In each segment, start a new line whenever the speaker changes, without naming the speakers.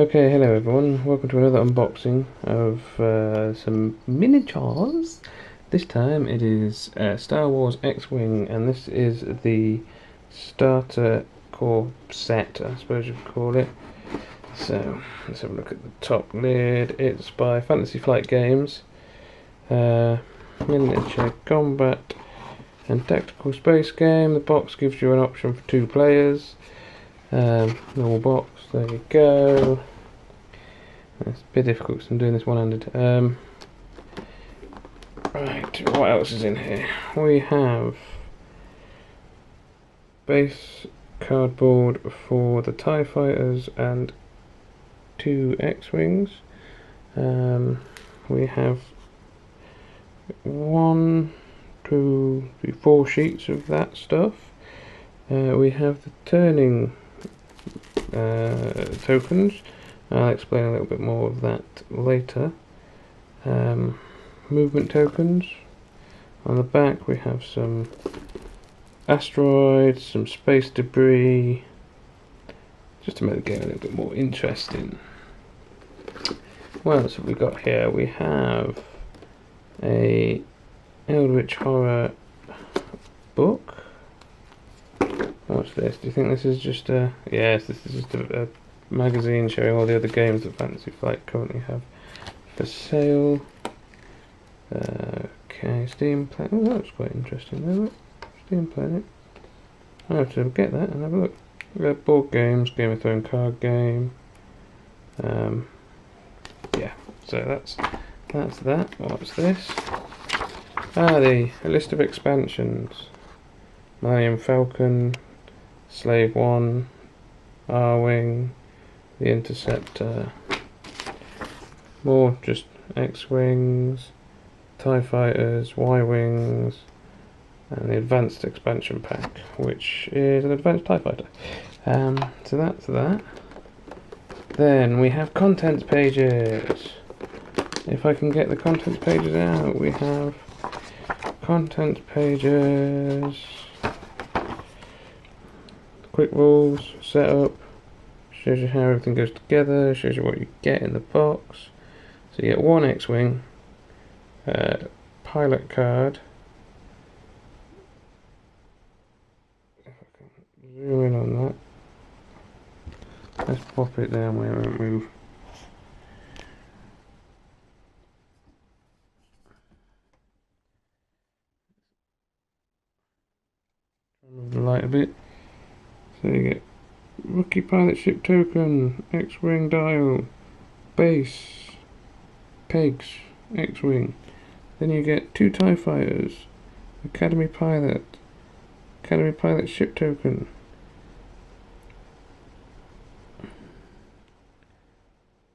Okay, hello everyone. Welcome to another unboxing of some miniatures. This time it is Star Wars X-Wing, and this is the starter core set, I suppose you could call it. So, let's have a look at the top lid. It's by Fantasy Flight Games. Miniature combat and tactical space game. The box gives you an option for 2 players. Normal box, there you go. It's a bit difficult because I'm doing this one-handed. Right, what else is in here? We have base cardboard for the TIE Fighters and 2 X-Wings. We have 1, 2, 3, 4 sheets of that stuff. We have the turning tokens. I'll explain a little bit more of that later. Movement tokens. On the back we have some asteroids, some space debris, just to make the game a little bit more interesting. What else have we got here? We have a Eldritch Horror book. What's this? Do you think this is just a... Yes, this is just a magazine showing all the other games that Fantasy Flight currently have for sale. Okay, Steam Planet. Oh, that's quite interesting there, look. Steam Planet. I have to get that and have a look. We've got board games, Game of Thrones card game. Yeah, so that's that. What's this? A list of expansions. Millennium Falcon, Slave 1, R-Wing, the Interceptor, more just X-Wings, TIE Fighters, Y-Wings, and the Advanced Expansion Pack, which is an Advanced TIE Fighter. So that's that. Then we have contents pages. If I can get the contents pages out, we have contents pages, quick rules, setup, shows you how everything goes together, shows you what you get in the box. So you get 1 X-Wing, pilot card. If I can zoom in on that. Let's pop it down where it won't move. Move the light a bit. So you get rookie pilot ship token, X-Wing dial, base, pegs, X-Wing. Then you get 2 TIE Fighters, Academy Pilot ship token,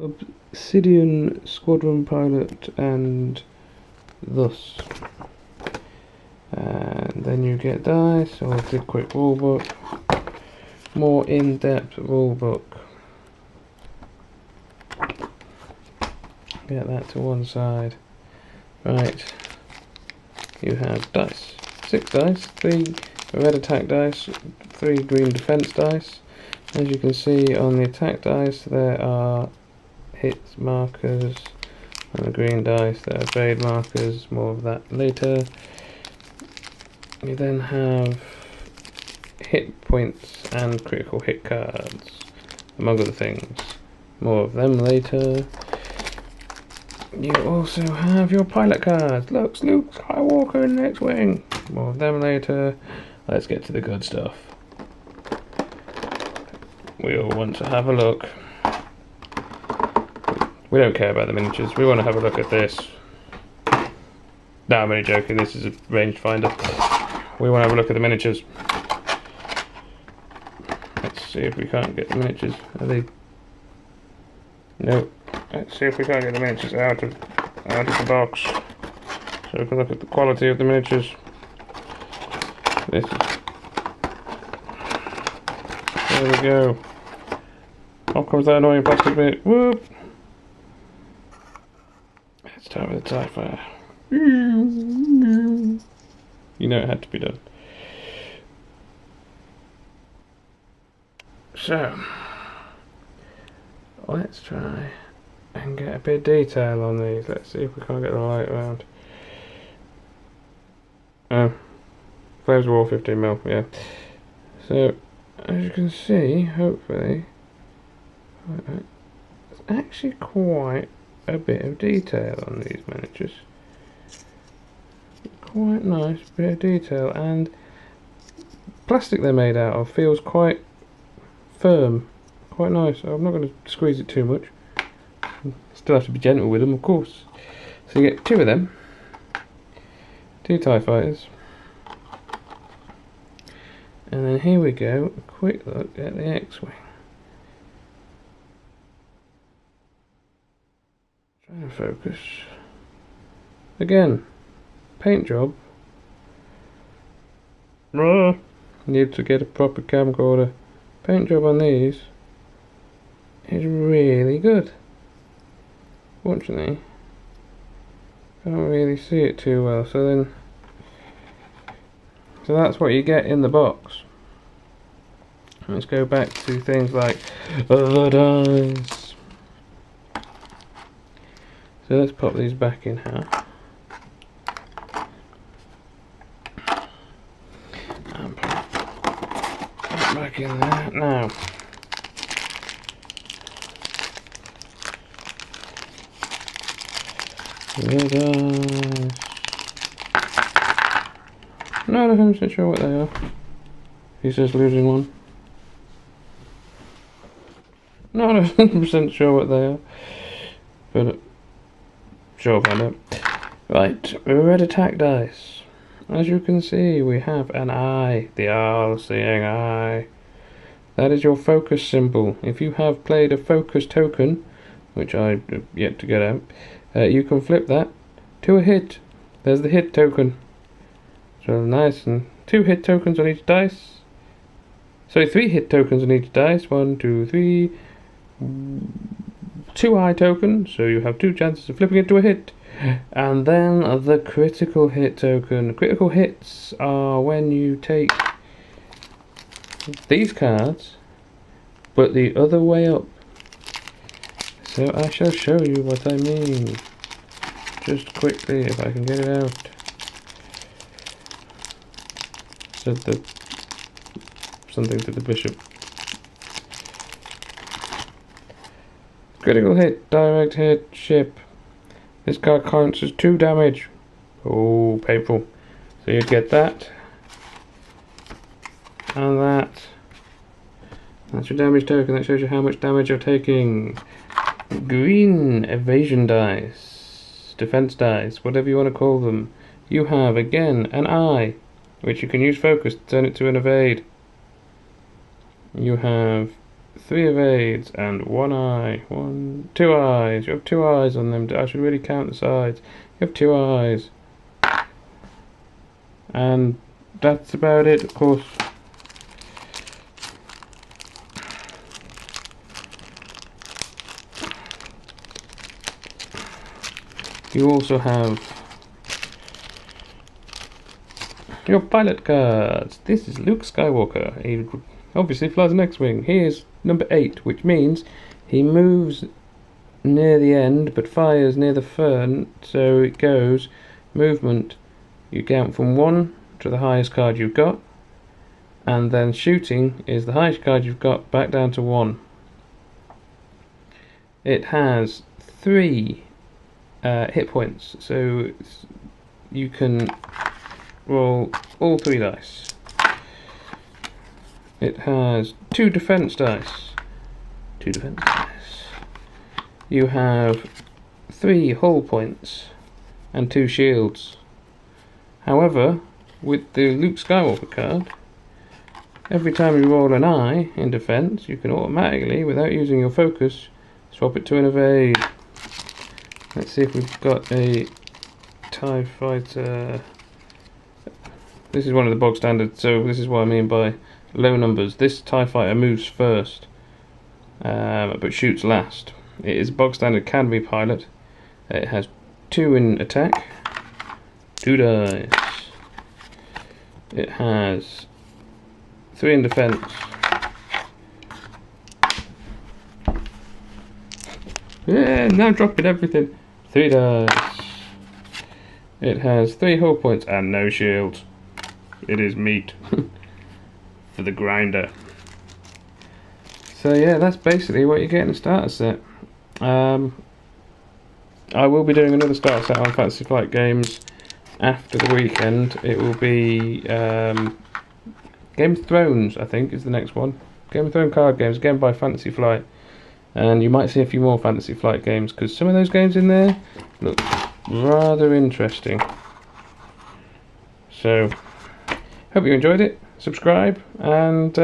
Obsidian Squadron Pilot, and thus. And then you get dice, or the quick rulebook, more in-depth rulebook. Get that to one side. Right, you have dice. 6 dice, 3 red attack dice, 3 green defense dice. As you can see on the attack dice there are hits markers, on the green dice there are evade markers, more of that later. You then have hit points and critical hit cards, among other things. More of them later. You also have your pilot cards. Look, Luke Skywalker in the X-Wing. More of them later. Let's get to the good stuff. We all want to have a look. We don't care about the miniatures. We want to have a look at this. No, I'm only joking. This is a rangefinder. We want to have a look at the miniatures. Let's see if we can't get the miniatures. Are they... Nope. Let's see if we can't get the miniatures out of the box. So we can look at the quality of the miniatures. This is... There we go. Off comes that annoying plastic bit. Whoop! Let's start with the TIE Fighter. You know it had to be done. So, Let's try and get a bit of detail on these. Let's see if we can't get the light around. Flames wall 15mm, yeah. So, as you can see, hopefully, there's actually quite a bit of detail on these miniatures. Quite nice bit of detail, and plastic they're made out of feels quite firm, quite nice. I'm not going to squeeze it too much. Still have to be gentle with them, of course. So you get 2 of them, 2 TIE fighters, and then here we go, a quick look at the X-Wing. Trying to focus. Again, paint job. Need to get a proper camcorder. Paint job on these is really good. Fortunately, can't really see it too well. So that's what you get in the box. Let's go back to things like the dice. So let's pop these back in half. And pop that back in there. Now, the dice. Not 100% sure what they are. He says losing one. Not 100% sure what they are, but sure find out. Right, red attack dice. As you can see, we have an eye, the all-seeing eye. That is your focus symbol. If you have played a focus token, which I have yet to get out, you can flip that to a hit. There's the hit token. So nice, and 2 hit tokens on each dice. Sorry, 3 hit tokens on each dice. 1, 2, 3. 2 eye tokens, so you have 2 chances of flipping it to a hit. And then the critical hit token. Critical hits are when you take these cards, but the other way up. So I shall show you what I mean. Just quickly, if I can get it out. Said something to the bishop. Critical hit, direct hit, ship. This card counts as 2 damage. Oh, painful. So you get that. And that. That's your damage token. That shows you how much damage you're taking. Green evasion dice. Defense dice. Whatever you want to call them. You have, again, an eye, which you can use focus to turn it to an evade. You have 3 evades and 1 eye. 2 eyes. You have 2 eyes on them. I should really count the sides. You have 2 eyes. And that's about it, of course. You also have your pilot cards. This is Luke Skywalker. He obviously flies an X-Wing. Here's number 8, which means he moves near the end but fires near the front. So it goes movement. You count from 1 to the highest card you've got, and then shooting is the highest card you've got back down to 1. It has 3 hit points, so you can roll all 3 dice. It has 2 defense dice. 2 defense dice. You have 3 hull points and 2 shields. However, with the Luke Skywalker card, every time you roll an eye in defense, you can automatically, without using your focus, swap it to an evade. Let's see if we've got a TIE fighter. This is one of the bog standards, so this is what I mean by low numbers. This TIE fighter moves first, but shoots last. It is bog standard Canby pilot. It has 2 in attack, 2 dice. It has 3 in defense, Yeah, now dropping everything. 3 dice. It has 3 hull points and no shields. It is meat for the grinder. So yeah, that's basically what you get in a starter set. I will be doing another starter set on Fantasy Flight Games after the weekend. It will be Game of Thrones, I think, is the next one. Game of Thrones card games, again by Fantasy Flight. And you might see a few more Fantasy Flight games, because some of those games in there look rather interesting. So, hope you enjoyed it. Subscribe, and